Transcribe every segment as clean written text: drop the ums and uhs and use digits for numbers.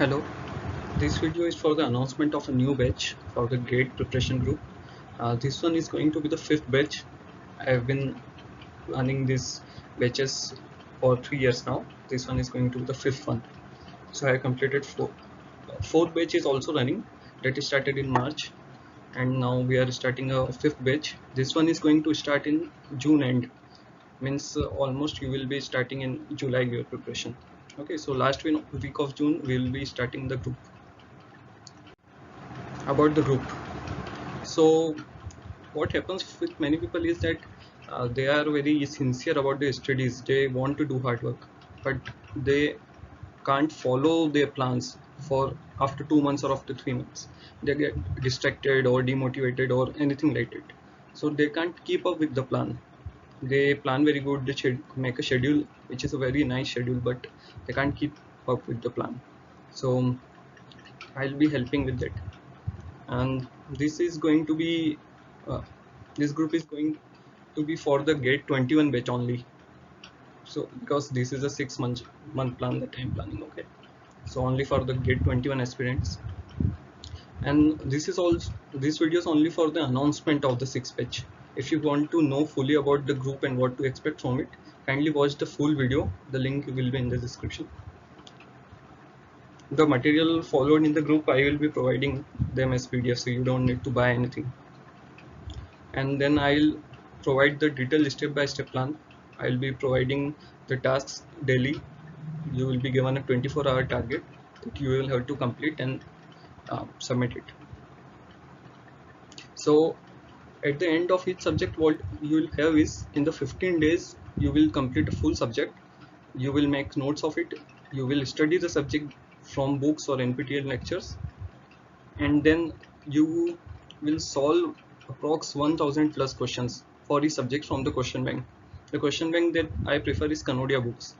Hello, this video is for the announcement of a new batch for the GATE preparation group. This one is going to be the fifth batch. I have been running these batches for 3 years now. This one is going to be the fifth one. So I completed four. Fourth batch is also running. That is started in March, and now we are starting a fifth batch. This one is going to start in June end. Means almost you will be starting in July your preparation. Okay, so last week of June we will be starting the group. About the group, so what happens with many people is that they are very sincere about their studies. They want to do hard work, but they can't follow their plans for after 2 months or after 3 months. They get distracted or demotivated or anything like it. So they can't keep up with the plan. They plan very good, they make a schedule which is a very nice schedule, but they can't keep up with the plan. So I'll be helping with that. And this is going to be uh, this group is going to be for the GATE 21 batch only. So because this is a 6 month plan that I'm planning. Okay, so only for the GATE 21 aspirants. And this video is only for the announcement of the 6th batch. If you want to know fully about the group and what to expect from it, kindly watch the full video. The link will be in the description. The material followed in the group, I will be providing them as PDF, so you don't need to buy anything. And then I'll provide the detailed step-by-step plan. I'll be providing the tasks daily. You will be given a 24-hour target that you will have to complete and submit it. So at the end of each subject, what you will have is in the 15 days you will complete a full subject. You will make notes of it. You will study the subject from books or NPTEL lectures, and then you will solve approx 1000 plus questions for each subject from the question bank. The question bank that I prefer is Kanodia books.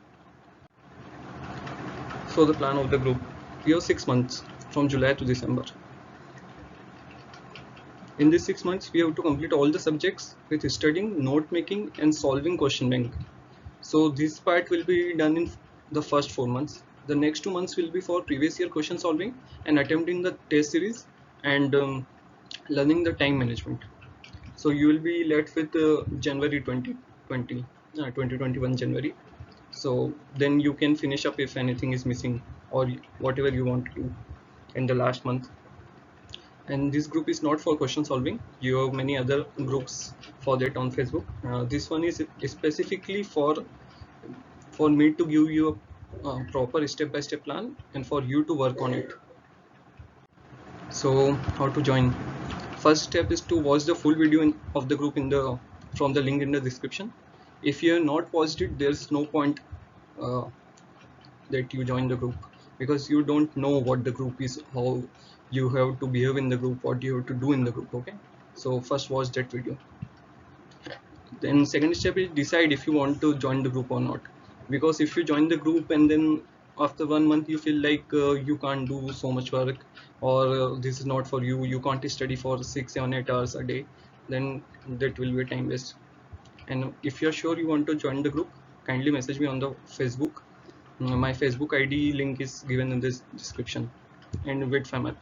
So the plan of the group, we have 6 months from July to December. In these 6 months we have to complete all the subjects with studying, note making and solving question bank. So this part will be done in the first 4 months. The next 2 months will be for previous year question solving and attempting the test series and learning the time management. So you will be left with January 2020, 2021 January. So then you can finish up if anything is missing or whatever you want to do in the last month. And this group is not for question solving. You have many other groups for that on Facebook. This one is specifically for me to give you a proper step-by-step plan and for you to work on it. So how to join? First step is to watch the full video of the group from the link in the description. If you have not watched it, there's no point uh, that you join the group, because you don't know what the group is, how you have to behave in the group, what you have to do in the group. Okay, so first watch that video. Then second step is decide if you want to join the group or not, because if you join the group and then after 1 month you feel like you can't do so much work, or this is not for you, you can't study for 6 7 8 hours a day, then that will be time waste. And if you're sure you want to join the group, kindly message me on the Facebook. My Facebook ID link is given in this description, and wait for my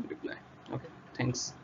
reply. Okay, thanks.